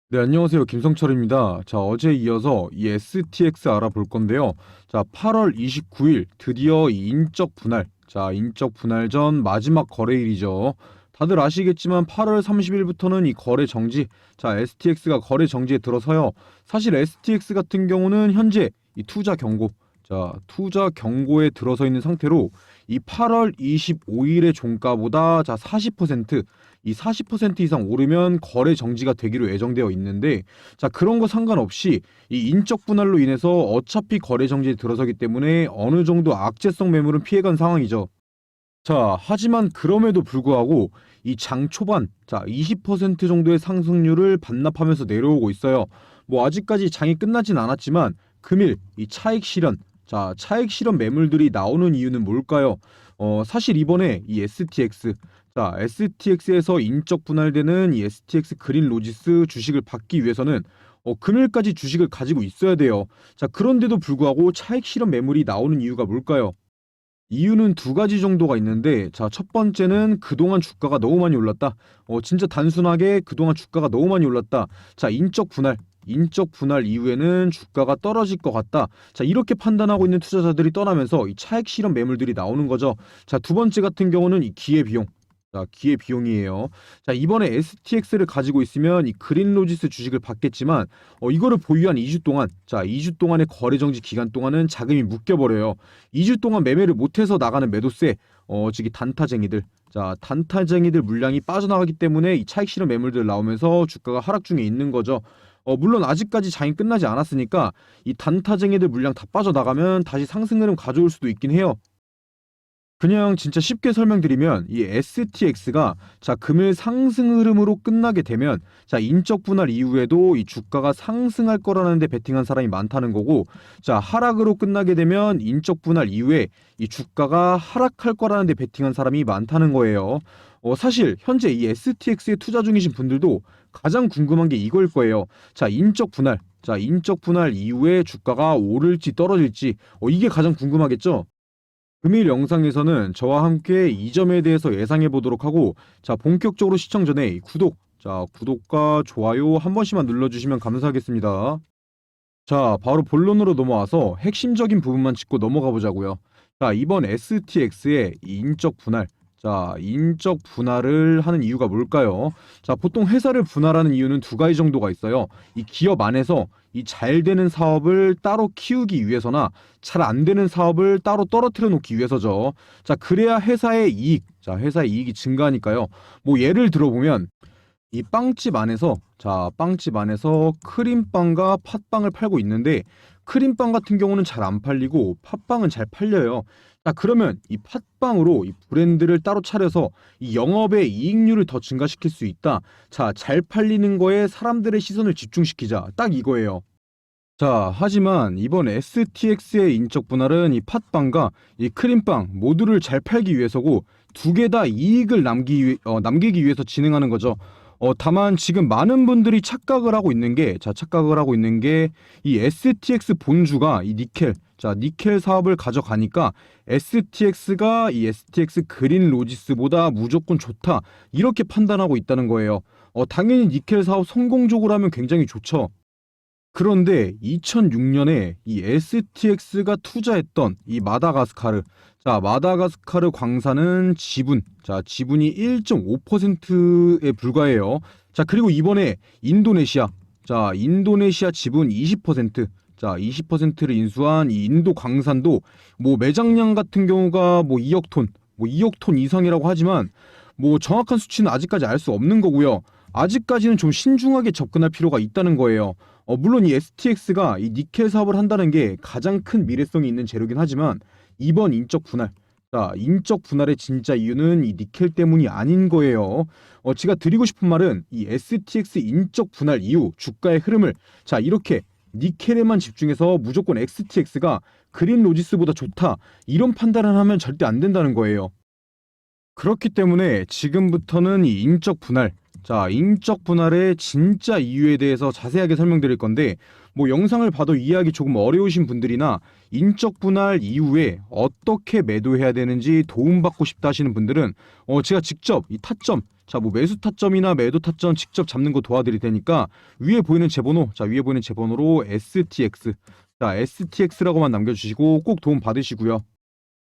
네, 안녕하세요. 김성철입니다. 자, 어제 이어서 이 STX 알아볼 건데요. 자, 8월 29일 드디어 이 인적 분할. 자, 인적 분할 전 마지막 거래일이죠. 다들 아시겠지만 8월 30일부터는 이 거래 정지. 자, STX가 거래 정지에 들어서요. 사실 STX 같은 경우는 현재 이 투자 경고. 자, 투자 경고에 들어서 있는 상태로 이 8월 25일의 종가보다 자, 40%, 이 40% 이상 오르면 거래 정지가 되기로 예정되어 있는데, 자, 그런 거 상관없이 이 인적 분할로 인해서 어차피 거래 정지에 들어서기 때문에 어느 정도 악재성 매물은 피해간 상황이죠. 자, 하지만 그럼에도 불구하고 이 장 초반, 자, 20% 정도의 상승률을 반납하면서 내려오고 있어요. 뭐 아직까지 장이 끝나진 않았지만 금일 이 차익 실현, 자, 차익 실현 매물들이 나오는 이유는 뭘까요? 사실 이번에 이 STX, 자, STX에서 인적 분할되는 이 STX 그린 로지스 주식을 받기 위해서는 금일까지 주식을 가지고 있어야 돼요. 자, 그런데도 불구하고 차익 실현 매물이 나오는 이유가 뭘까요? 이유는 두 가지 정도가 있는데, 자, 첫 번째는 그동안 주가가 너무 많이 올랐다. 진짜 단순하게 그동안 주가가 너무 많이 올랐다. 자, 인적 분할 이후에는 주가가 떨어질 것 같다. 자, 이렇게 판단하고 있는 투자자들이 떠나면서 이 차익 실현 매물들이 나오는 거죠. 자, 두 번째 같은 경우는 이 기회 비용. 자, 기회 비용이에요. 자, 이번에 STX를 가지고 있으면 이 그린로지스 주식을 받겠지만, 이거를 보유한 2주 동안, 자, 2주 동안의 거래 정지 기간 동안은 자금이 묶여버려요. 2주 동안 매매를 못해서 나가는 매도세, 즉이 단타쟁이들. 자, 단타쟁이들 물량이 빠져나가기 때문에 이 차익 실현 매물들 나오면서 주가가 하락 중에 있는 거죠. 물론 아직까지 장이 끝나지 않았으니까 이 단타쟁이들 물량 다 빠져나가면 다시 상승 흐름 가져올 수도 있긴 해요. 그냥 진짜 쉽게 설명드리면 이 STX가 자, 금일 상승 흐름으로 끝나게 되면 자, 인적 분할 이후에도 이 주가가 상승할 거라는 데 베팅한 사람이 많다는 거고, 자, 하락으로 끝나게 되면 인적 분할 이후에 이 주가가 하락할 거라는 데 베팅한 사람이 많다는 거예요. 사실 현재 이 STX에 투자 중이신 분들도 가장 궁금한 게 이걸 거예요. 자, 인적 분할. 자, 인적 분할 이후에 주가가 오를지 떨어질지, 이게 가장 궁금하겠죠? 금일 영상에서는 저와 함께 이 점에 대해서 예상해 보도록 하고, 자, 본격적으로 시청 전에 구독과 좋아요 한 번씩만 눌러주시면 감사하겠습니다. 자, 바로 본론으로 넘어와서 핵심적인 부분만 짚고 넘어가 보자고요. 자, 이번 STX의 인적 분할. 자, 인적 분할을 하는 이유가 뭘까요? 자, 보통 회사를 분할하는 이유는 두 가지 정도가 있어요. 이 기업 안에서 이 잘 되는 사업을 따로 키우기 위해서나 잘 안 되는 사업을 따로 떨어뜨려 놓기 위해서죠. 자, 그래야 회사의 이익, 자, 회사의 이익이 증가하니까요. 뭐 예를 들어보면 이 빵집 안에서, 자, 빵집 안에서 크림빵과 팥빵을 팔고 있는데, 크림빵 같은 경우는 잘 안 팔리고 팥빵은 잘 팔려요. 자, 그러면 이 팥빵으로 이 브랜드를 따로 차려서 이 영업의 이익률을 더 증가시킬 수 있다. 자, 잘 팔리는 거에 사람들의 시선을 집중시키자, 딱 이거예요. 자, 하지만 이번 STX의 인적 분할은 이 팥빵과 이 크림빵 모두를 잘 팔기 위해서고, 두 개 다 이익을 남기기 위해서 진행하는 거죠. 다만 지금 많은 분들이 착각을 하고 있는 게, 자, 착각을 하고 있는 게 이 STX 본주가 이 니켈, 자, 니켈 사업을 가져가니까 STX가 이 STX 그린 로지스보다 무조건 좋다, 이렇게 판단하고 있다는 거예요. 당연히 니켈 사업 성공적으로 하면 굉장히 좋죠. 그런데 2006년에 이 STX가 투자했던 이 마다가스카르, 자, 마다가스카르 광산은 지분이 1.5%에 불과해요. 자, 그리고 이번에 인도네시아, 자, 인도네시아 지분 20%, 자, 20%를 인수한 이 인도 광산도 뭐 매장량 같은 경우가 뭐 2억 톤, 뭐 2억 톤 이상이라고 하지만 뭐 정확한 수치는 아직까지 알 수 없는 거고요. 아직까지는 좀 신중하게 접근할 필요가 있다는 거예요. 물론 이 STX가 이 니켈 사업을 한다는 게 가장 큰 미래성이 있는 재료긴 하지만, 이번 인적 분할, 자, 인적 분할의 진짜 이유는 이 니켈 때문이 아닌 거예요. 제가 드리고 싶은 말은 이 STX 인적 분할 이후 주가의 흐름을, 자, 이렇게 니켈에만 집중해서 무조건 STX가 그린 로지스보다 좋다, 이런 판단을 하면 절대 안 된다는 거예요. 그렇기 때문에 지금부터는 이 인적 분할, 자, 인적 분할의 진짜 이유에 대해서 자세하게 설명드릴 건데, 뭐 영상을 봐도 이해하기 조금 어려우신 분들이나 인적 분할 이후에 어떻게 매도해야 되는지 도움받고 싶다 하시는 분들은 제가 직접 이 타점, 자, 뭐 매수 타점이나 매도 타점 직접 잡는 거 도와드릴 테니까 위에 보이는 제 번호, 자, 위에 보이는 제 번호로 STX, 자, STX라고만 남겨주시고 꼭 도움 받으시고요.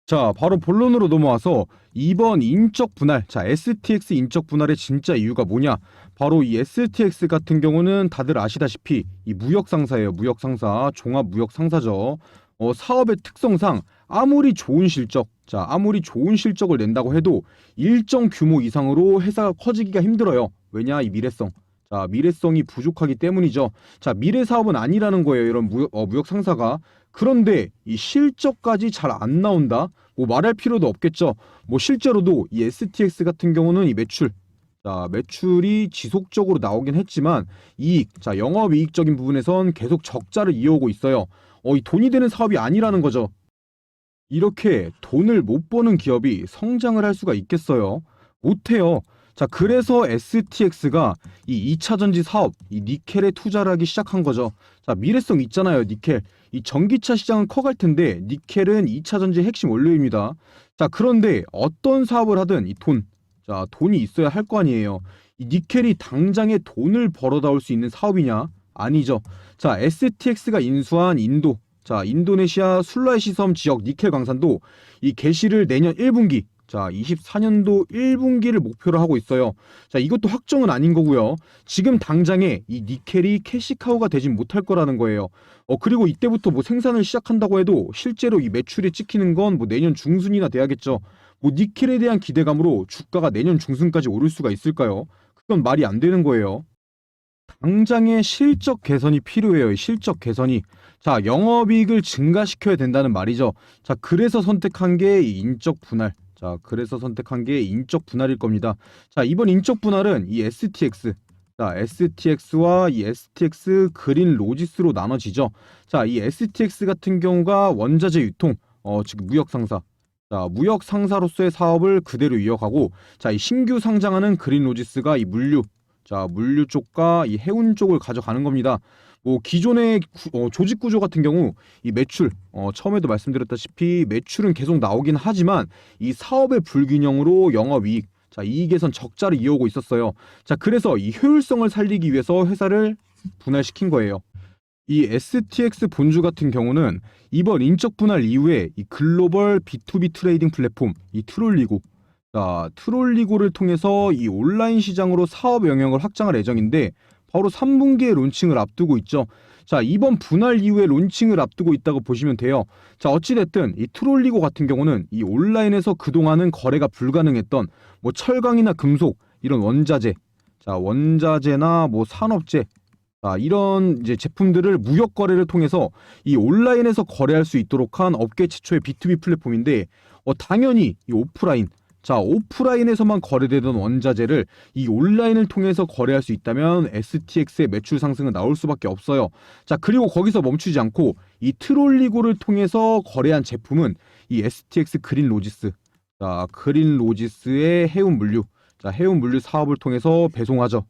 자, 바로 본론으로 넘어와서 이번 인적 분할, 자, STX 인적 분할의 진짜 이유가 뭐냐? 바로 이 STX 같은 경우는 다들 아시다시피 이 무역 상사예요. 무역 상사, 종합 무역 상사죠. 사업의 특성상 아무리 좋은 실적, 자, 아무리 좋은 실적을 낸다고 해도 일정 규모 이상으로 회사가 커지기가 힘들어요. 왜냐? 이 미래성. 자, 미래성이 부족하기 때문이죠. 자, 미래 사업은 아니라는 거예요. 이런 무역 상사가. 그런데 이 실적까지 잘 안 나온다? 뭐 말할 필요도 없겠죠. 뭐 실제로도 이 STX 같은 경우는 이 매출, 자, 매출이 지속적으로 나오긴 했지만 이익, 자, 영업이익적인 부분에선 계속 적자를 이어오고 있어요. 이 돈이 되는 사업이 아니라는 거죠. 이렇게 돈을 못 버는 기업이 성장을 할 수가 있겠어요? 못해요. 자, 그래서 STX가 이 2차 전지 사업, 이 니켈에 투자를 하기 시작한 거죠. 자, 미래성 있잖아요, 니켈. 이 전기차 시장은 커갈 텐데 니켈은 2차 전지 핵심 원료입니다. 자, 그런데 어떤 사업을 하든 이 돈, 자, 돈이 있어야 할 거 아니에요. 이 니켈이 당장에 돈을 벌어다 올 수 있는 사업이냐? 아니죠. 자, STX가 인수한 인도, 자, 인도네시아 술라이시 섬 지역 니켈 광산도 이 개시를 내년 1분기, 자, 24년도 1분기를 목표로 하고 있어요. 자, 이것도 확정은 아닌 거고요. 지금 당장에 이 니켈이 캐시카우가 되진 못할 거라는 거예요. 그리고 이때부터 뭐 생산을 시작한다고 해도 실제로 이 매출이 찍히는 건 뭐 내년 중순이나 돼야겠죠. 뭐 니켈에 대한 기대감으로 주가가 내년 중순까지 오를 수가 있을까요? 그건 말이 안 되는 거예요. 당장의 실적 개선이 필요해요. 이 실적 개선이. 자, 영업이익을 증가시켜야 된다는 말이죠. 자, 그래서 선택한 게 이 인적 분할. 자, 그래서 선택한 게 인적 분할일 겁니다. 자, 이번 인적 분할은 이 STX. 자, STX와 이 STX 그린 로지스로 나눠지죠. 자, 이 STX 같은 경우가 원자재 유통, 지금 무역 상사. 자, 무역 상사로서의 사업을 그대로 이어가고, 자, 이 신규 상장하는 그린 로지스가 이 물류, 자, 물류 쪽과 이 해운 쪽을 가져가는 겁니다. 뭐 기존의 조직 구조 같은 경우 이 매출, 처음에도 말씀드렸다시피 매출은 계속 나오긴 하지만 이 사업의 불균형으로 영업이익, 자, 이익에선 적자를 이어오고 있었어요. 자, 그래서 이 효율성을 살리기 위해서 회사를 분할시킨 거예요. 이 STX 본주 같은 경우는 이번 인적 분할 이후에 이 글로벌 B2B 트레이딩 플랫폼 이 트롤리고, 자, 트롤리고를 통해서 이 온라인 시장으로 사업 영역을 확장할 예정인데 바로 3분기에 론칭을 앞두고 있죠. 자, 이번 분할 이후에 론칭을 앞두고 있다고 보시면 돼요. 자, 어찌됐든 이 트롤리고 같은 경우는 이 온라인에서 그동안은 거래가 불가능했던 뭐 철강이나 금속 이런 원자재, 자, 원자재나 뭐 산업재, 자, 이런 이제 제품들을 무역 거래를 통해서 이 온라인에서 거래할 수 있도록 한 업계 최초의 B2B 플랫폼인데 당연히 이 오프라인, 자, 오프라인에서만 거래되던 원자재를 이 온라인을 통해서 거래할 수 있다면 STX의 매출 상승은 나올 수밖에 없어요. 자, 그리고 거기서 멈추지 않고 이 트롤리고를 통해서 거래한 제품은 이 STX 그린 로지스, 자, 그린 로지스의 해운 물류, 자, 해운 물류 사업을 통해서 배송하죠.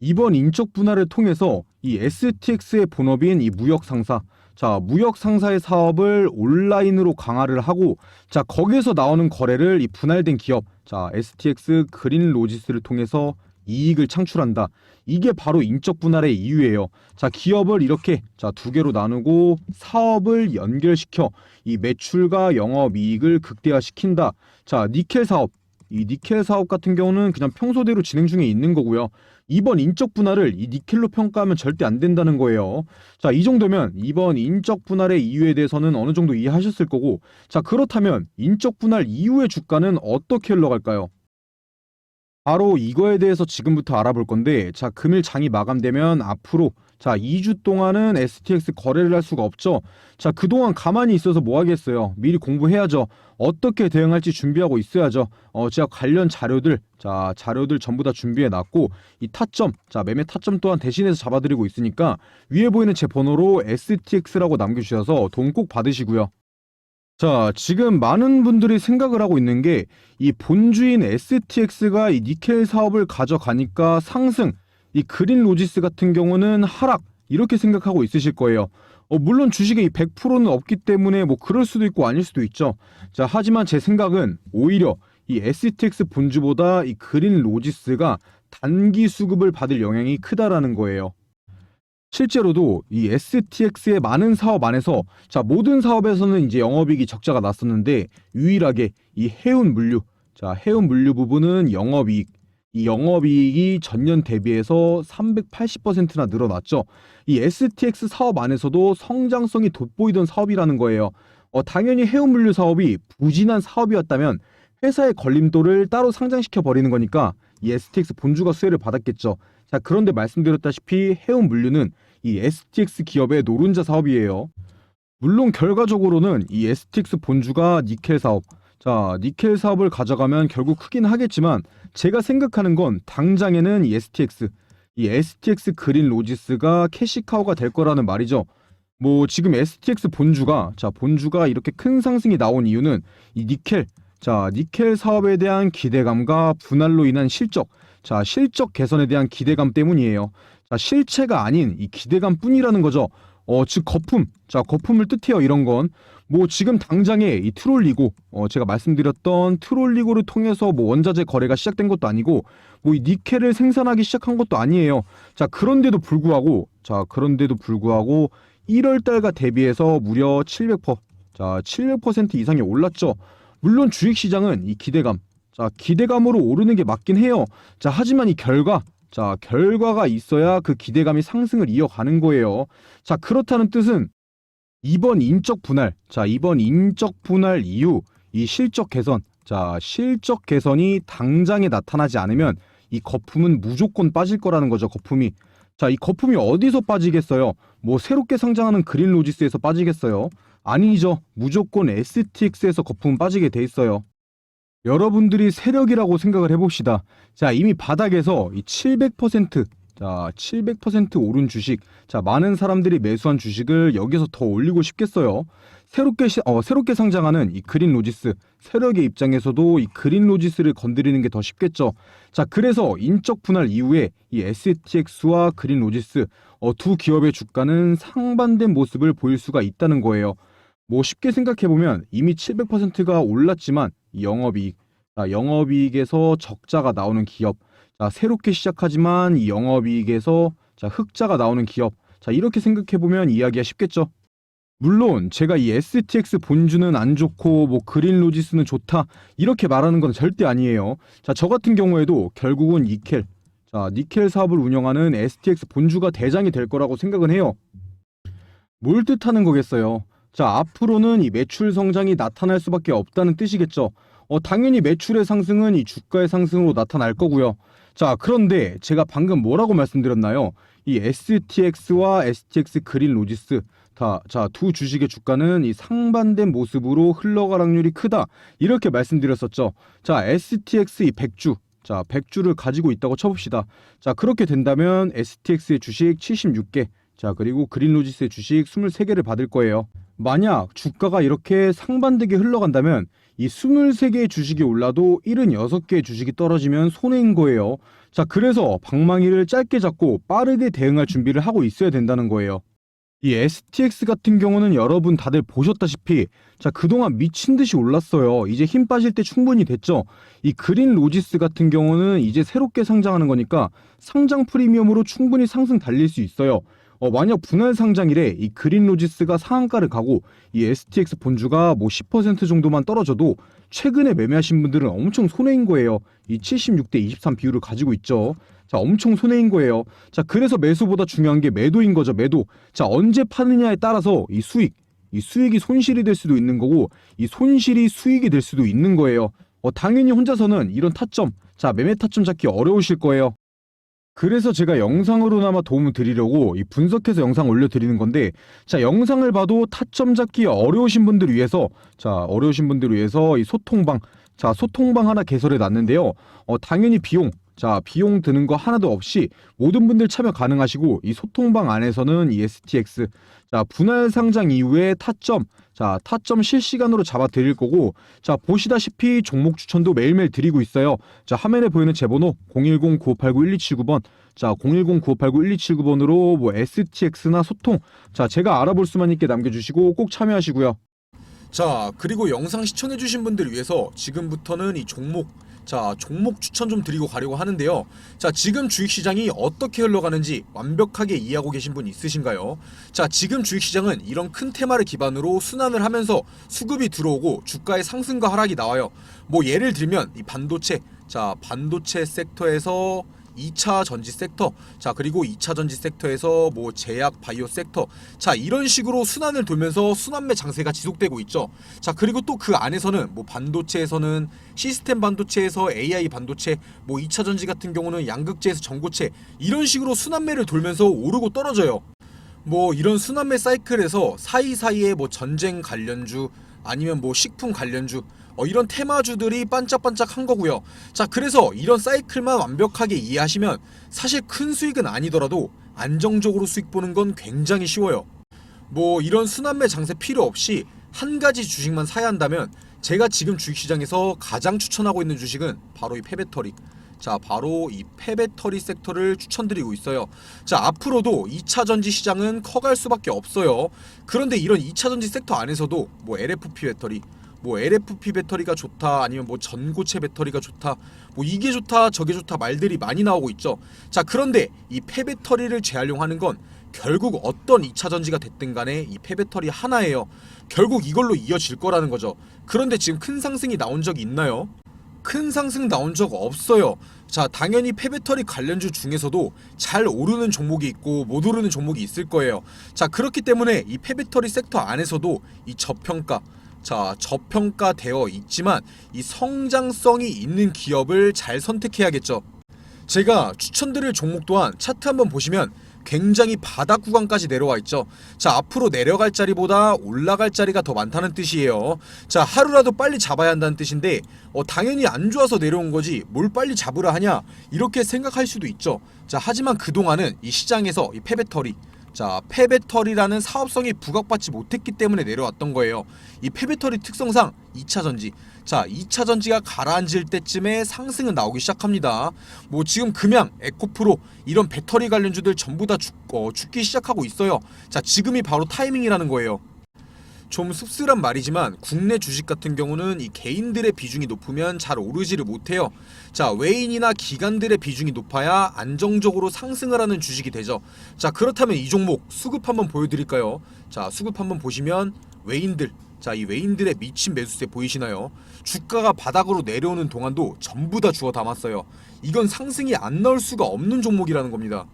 이번 인적 분할을 통해서 이 STX의 본업인 이 무역 상사, 자, 무역 상사의 사업을 온라인으로 강화를 하고, 자, 거기에서 나오는 거래를 이 분할된 기업, 자, STX 그린 로지스를 통해서 이익을 창출한다. 이게 바로 인적 분할의 이유예요. 자, 기업을 이렇게, 자, 두 개로 나누고 사업을 연결시켜 이 매출과 영업이익을 극대화시킨다. 자, 니켈 사업, 이 니켈 사업 같은 경우는 그냥 평소대로 진행 중에 있는 거고요. 이번 인적 분할을 이 니켈로 평가하면 절대 안 된다는 거예요. 자, 이 정도면 이번 인적 분할의 이유에 대해서는 어느 정도 이해하셨을 거고, 자, 그렇다면 인적 분할 이후의 주가는 어떻게 흘러갈까요? 바로 이거에 대해서 지금부터 알아볼 건데, 자, 금일 장이 마감되면 앞으로, 자, 2주 동안은 STX 거래를 할 수가 없죠. 자, 그동안 가만히 있어서 뭐 하겠어요. 미리 공부해야죠. 어떻게 대응할지 준비하고 있어야죠. 제가 관련 자료들, 자, 자료들 전부 다 준비해 놨고, 이 타점, 자, 매매 타점 또한 대신해서 잡아드리고 있으니까 위에 보이는 제 번호로 STX라고 남겨주셔서 도움 꼭 받으시고요. 자, 지금 많은 분들이 생각을 하고 있는 게 이 본주인 STX가 이 니켈 사업을 가져가니까 상승, 이 그린 로지스 같은 경우는 하락 이렇게 생각하고 있으실 거예요. 물론 주식에 이 100%는 없기 때문에 뭐 그럴 수도 있고 아닐 수도 있죠. 자, 하지만 제 생각은 오히려 이 STX 본주보다 이 그린 로지스가 단기 수급을 받을 영향이 크다라는 거예요. 실제로도 이 STX의 많은 사업 안에서 자 모든 사업에서는 이제 영업이익이 적자가 났었는데 유일하게 이 해운 물류 자 해운 물류 부분은 이 영업이익이 전년 대비해서 380%나 늘어났죠. 이 STX 사업 안에서도 성장성이 돋보이던 사업이라는 거예요. 당연히 해운 물류 사업이 부진한 사업이었다면 회사의 걸림돌을 따로 상장시켜 버리는 거니까 이 STX 본주가 수혜를 받았겠죠. 자, 그런데 말씀드렸다시피 해운 물류는 이 STX 기업의 노른자 사업이에요. 물론 결과적으로는 이 STX 본주가 니켈 사업, 자, 니켈 사업을 가져가면 결국 크긴 하겠지만 제가 생각하는 건 당장에는 이 STX 그린 로지스가 캐시카우가 될 거라는 말이죠. 뭐 지금 STX 본주가 이렇게 큰 상승이 나온 이유는 이 니켈 사업에 대한 기대감과 분할로 인한 실적 개선에 대한 기대감 때문이에요. 자, 실체가 아닌 이 기대감뿐이라는 거죠. 즉 거품을 뜻해요. 이런 건 뭐 지금 당장에 이 트롤리고 제가 말씀드렸던 트롤리고를 통해서 뭐 원자재 거래가 시작된 것도 아니고 뭐 이 니켈을 생산하기 시작한 것도 아니에요. 그런데도 불구하고 1월 달과 대비해서 무려 700% 이상이 올랐죠. 물론 주식시장은 이 기대감으로 오르는 게 맞긴 해요. 자, 하지만 결과가 있어야 그 기대감이 상승을 이어가는 거예요. 자, 그렇다는 뜻은 이번 인적 분할 이후 이 실적 개선이 당장에 나타나지 않으면 이 거품은 무조건 빠질 거라는 거죠, 거품이. 자, 이 거품이 어디서 빠지겠어요? 뭐 새롭게 상장하는 그린 로지스에서 빠지겠어요? 아니죠. 무조건 STX에서 거품 빠지게 돼 있어요. 여러분들이 세력이라고 생각을 해봅시다. 자, 이미 바닥에서 이 700% 오른 주식, 자, 많은 사람들이 매수한 주식을 여기서 더 올리고 싶겠어요. 새롭게 상장하는 이 그린 로지스, 세력의 입장에서도 이 그린 로지스를 건드리는 게 더 쉽겠죠. 자, 그래서 인적 분할 이후에 이 STX와 그린 로지스, 두 기업의 주가는 상반된 모습을 보일 수가 있다는 거예요. 뭐 쉽게 생각해보면 이미 700%가 올랐지만 영업이익에서 적자가 나오는 기업, 자, 새롭게 시작하지만 이 영업이익에서 자, 흑자가 나오는 기업, 자, 이렇게 생각해보면 이해하기가 쉽겠죠. 물론 제가 이 STX 본주는 안 좋고 뭐 그린 로지스는 좋다 이렇게 말하는 건 절대 아니에요. 자, 저 같은 경우에도 결국은 니켈 사업을 운영하는 STX 본주가 대장이 될 거라고 생각은 해요. 뭘 뜻하는 거겠어요? 자, 앞으로는 이 매출 성장이 나타날 수밖에 없다는 뜻이겠죠. 당연히 매출의 상승은 이 주가의 상승으로 나타날 거고요. 자, 그런데 제가 방금 뭐라고 말씀드렸나요? 이 STX와 STX 그린 로지스 두 주식의 주가는 이 상반된 모습으로 흘러갈 확률이 크다. 이렇게 말씀드렸었죠. 자, STX 이 100주. 자, 100주를 가지고 있다고 쳐봅시다. 자, 그렇게 된다면 STX의 주식 76개. 자, 그리고 그린 로지스의 주식 23개를 받을 거예요. 만약 주가가 이렇게 상반되게 흘러간다면 이 23개의 주식이 올라도 76개의 주식이 떨어지면 손해인 거예요. 자, 그래서 방망이를 짧게 잡고 빠르게 대응할 준비를 하고 있어야 된다는 거예요. 이 STX 같은 경우는 여러분 다들 보셨다시피 자, 그동안 미친 듯이 올랐어요. 이제 힘 빠질 때 충분히 됐죠. 이 그린 로지스 같은 경우는 이제 새롭게 상장하는 거니까 상장 프리미엄으로 충분히 상승 달릴 수 있어요. 만약 분할 상장일에 이 그린 로지스가 상한가를 가고 이 STX 본주가 뭐 10% 정도만 떨어져도 최근에 매매하신 분들은 엄청 손해인 거예요. 이 76대 23 비율을 가지고 있죠. 자, 엄청 손해인 거예요. 자, 그래서 매수보다 중요한 게 매도인 거죠, 매도. 자, 언제 파느냐에 따라서 이 수익이 손실이 될 수도 있는 거고 이 손실이 수익이 될 수도 있는 거예요. 당연히 혼자서는 이런 매매 타점 잡기 어려우실 거예요. 그래서 제가 영상으로나마 도움을 드리려고 이 분석해서 영상 올려드리는 건데, 자, 영상을 봐도 타점 잡기 어려우신 분들을 위해서 이 소통방 하나 개설해 놨는데요. 당연히 비용 드는 거 하나도 없이 모든 분들 참여 가능하시고 이 소통방 안에서는 이 STX 분할 상장 이후에 자, 타점 실시간으로 잡아 드릴 거고, 자, 보시다시피 종목 추천도 매일매일 드리고 있어요. 자, 화면에 보이는 제 번호 010-9589-1279번, 자, 010-9589-1279번으로 뭐 STX나 소통, 자, 제가 알아볼 수만 있게 남겨주시고 꼭 참여하시고요. 자, 그리고 영상 시청해주신 분들 위해서 지금부터는 이 종목 추천 좀 드리고 가려고 하는데요. 자, 지금 주식시장이 어떻게 흘러가는지 완벽하게 이해하고 계신 분 있으신가요? 자, 지금 주식시장은 이런 큰 테마를 기반으로 순환을 하면서 수급이 들어오고 주가의 상승과 하락이 나와요. 뭐 예를 들면 이 반도체, 자, 반도체 섹터에서 2차 전지 섹터, 자, 그리고 2차 전지 섹터에서 뭐 제약 바이오 섹터, 자, 이런 식으로 순환을 돌면서 순환매 장세가 지속되고 있죠. 자, 그리고 또 그 안에서는 뭐 반도체에서는 시스템 반도체에서 AI 반도체, 뭐 2차 전지 같은 경우는 양극재에서 전고체, 이런 식으로 순환매를 돌면서 오르고 떨어져요. 뭐 이런 순환매 사이클에서 사이사이에 뭐 전쟁 관련주 아니면 뭐 식품 관련주, 이런 테마주들이 반짝반짝한 거고요. 자, 그래서 이런 사이클만 완벽하게 이해하시면 사실 큰 수익은 아니더라도 안정적으로 수익 보는 건 굉장히 쉬워요. 뭐 이런 순환매 장세 필요 없이 한 가지 주식만 사야 한다면 제가 지금 주식시장에서 가장 추천하고 있는 주식은 바로 이 폐배터리, 자, 바로 이 폐배터리 섹터를 추천드리고 있어요. 자, 앞으로도 2차 전지 시장은 커갈 수밖에 없어요. 그런데 이런 2차 전지 섹터 안에서도 뭐 LFP 배터리, 뭐 LFP 배터리가 좋다, 아니면 뭐 전고체 배터리가 좋다, 뭐 이게 좋다 저게 좋다 말들이 많이 나오고 있죠. 자, 그런데 이 폐배터리를 재활용하는 건 결국 어떤 2차 전지가 됐든 간에 이 폐배터리 하나예요. 결국 이걸로 이어질 거라는 거죠. 그런데 지금 큰 상승이 나온 적이 있나요? 큰 상승 나온 적 없어요. 자, 당연히 폐배터리 관련주 중에서도 잘 오르는 종목이 있고 못 오르는 종목이 있을 거예요. 자, 그렇기 때문에 이 폐배터리 섹터 안에서도 이 저평가되어 있지만 이 성장성이 있는 기업을 잘 선택해야겠죠. 제가 추천드릴 종목 또한 차트 한번 보시면 굉장히 바닥 구간까지 내려와 있죠. 자, 앞으로 내려갈 자리보다 올라갈 자리가 더 많다는 뜻이에요. 자, 하루라도 빨리 잡아야 한다는 뜻인데 당연히 안 좋아서 내려온 거지 뭘 빨리 잡으라 하냐, 이렇게 생각할 수도 있죠. 자, 하지만 그동안은 이 시장에서 이 폐배터리, 자, 폐배터리라는 사업성이 부각받지 못했기 때문에 내려왔던 거예요. 이 폐배터리 특성상 2차 전지, 자, 2차 전지가 가라앉을 때쯤에 상승은 나오기 시작합니다. 뭐 지금 금양, 에코프로 이런 배터리 관련주들 전부 다 죽기 시작하고 있어요. 자, 지금이 바로 타이밍이라는 거예요. 좀 씁쓸한 말이지만 국내 주식 같은 경우는 이 개인들의 비중이 높으면 잘 오르지를 못해요. 자, 외인이나 기관들의 비중이 높아야 안정적으로 상승을 하는 주식이 되죠. 자, 그렇다면 이 종목 수급 한번 보여드릴까요? 자, 수급 한번 보시면 외인들, 자, 이 외인들의 미친 매수세 보이시나요? 주가가 바닥으로 내려오는 동안도 전부 다 주워 담았어요. 이건 상승이 안 나올 수가 없는 종목이라는 겁니다.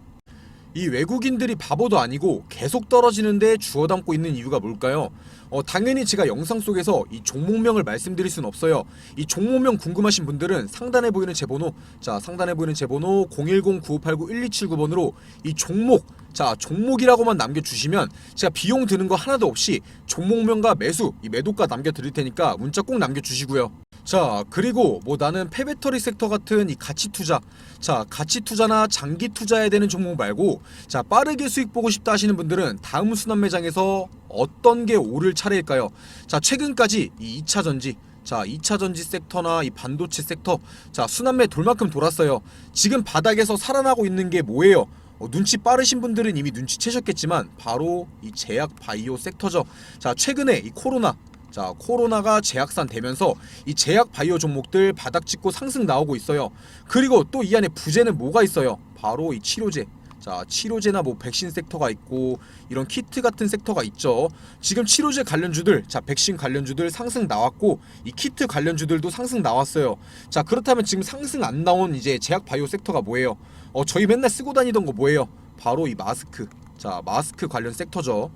이 외국인들이 바보도 아니고 계속 떨어지는데 주워 담고 있는 이유가 뭘까요? 당연히 제가 영상 속에서 이 종목명을 말씀드릴 순 없어요. 이 종목명 궁금하신 분들은 상단에 보이는 제 번호, 자, 상단에 보이는 제 번호 010-9589-1279번으로 이 종목, 자, 종목이라고만 남겨주시면 제가 비용 드는 거 하나도 없이 종목명과 매수, 이 매도가 남겨드릴 테니까 문자 꼭 남겨주시고요. 자, 그리고 뭐 나는 폐배터리 섹터 같은 이 가치 투자, 자, 가치 투자나 장기 투자해야 되는 종목 말고, 자, 빠르게 수익 보고 싶다 하시는 분들은 다음 순환 매장에서 어떤 게 오를 차례일까요? 자, 최근까지 이 2차 전지, 자, 2차 전지 섹터나 이 반도체 섹터, 자, 순환매 돌만큼 돌았어요. 지금 바닥에서 살아나고 있는 게 뭐예요? 눈치 빠르신 분들은 이미 눈치채셨겠지만 바로 이 제약 바이오 섹터죠. 자, 최근에 이 코로나가 재확산 되면서 이 제약 바이오 종목들 바닥 찍고 상승 나오고 있어요. 그리고 또 이 안에 부재는 뭐가 있어요? 바로 이 치료제. 자, 치료제나 뭐 백신 섹터가 있고 이런 키트 같은 섹터가 있죠. 지금 치료제 관련주들, 자, 백신 관련주들 상승 나왔고 이 키트 관련주들도 상승 나왔어요. 자, 그렇다면 지금 상승 안 나온 이제 제약 바이오 섹터가 뭐예요? 저희 맨날 쓰고 다니던 거 뭐예요? 바로 이 마스크. 자, 마스크 관련 섹터죠.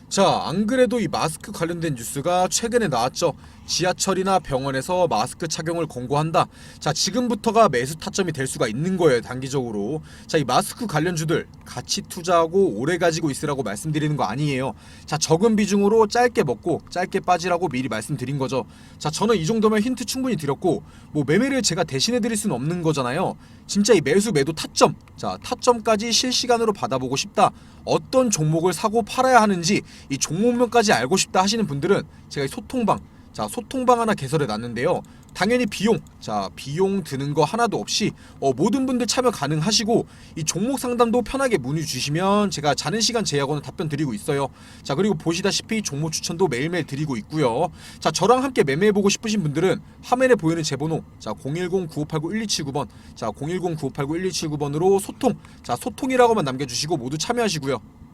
자, 안 그래도 이 마스크 관련된 뉴스가 최근에 나왔죠. 지하철이나 병원에서 마스크 착용을 권고한다. 자, 지금부터가 매수 타점이 될 수가 있는 거예요, 단기적으로. 자, 이 마스크 관련주들 같이 투자하고 오래 가지고 있으라고 말씀드리는 거 아니에요. 자, 적은 비중으로 짧게 먹고 짧게 빠지라고 미리 말씀드린 거죠. 자, 저는 이 정도면 힌트 충분히 드렸고, 뭐 매매를 제가 대신해 드릴 수는 없는 거잖아요. 진짜 이 매수 매도 타점, 자 타점까지 실시간으로 받아보고 싶다, 어떤 종목을 사고 팔아야 하는지 이 종목명까지 알고 싶다 하시는 분들은 제가 이 소통방, 자 소통방 하나 개설해 놨는데요. 당연히 비용, 자 비용 드는 거 하나도 없이 모든 분들 참여 가능하시고 이 종목 상담도 편하게 문의 주시면 제가 자는 시간 제약원은 답변 드리고 있어요. 자 그리고 보시다시피 종목 추천도 매일매일 드리고 있고요. 자 저랑 함께 매매해보고 싶으신 분들은 화면에 보이는 제 번호, 자 010-9589-1279번, 자 010-9589-1279번으로 소통, 자 소통이라고만 남겨주시고 모두 참여하시고요.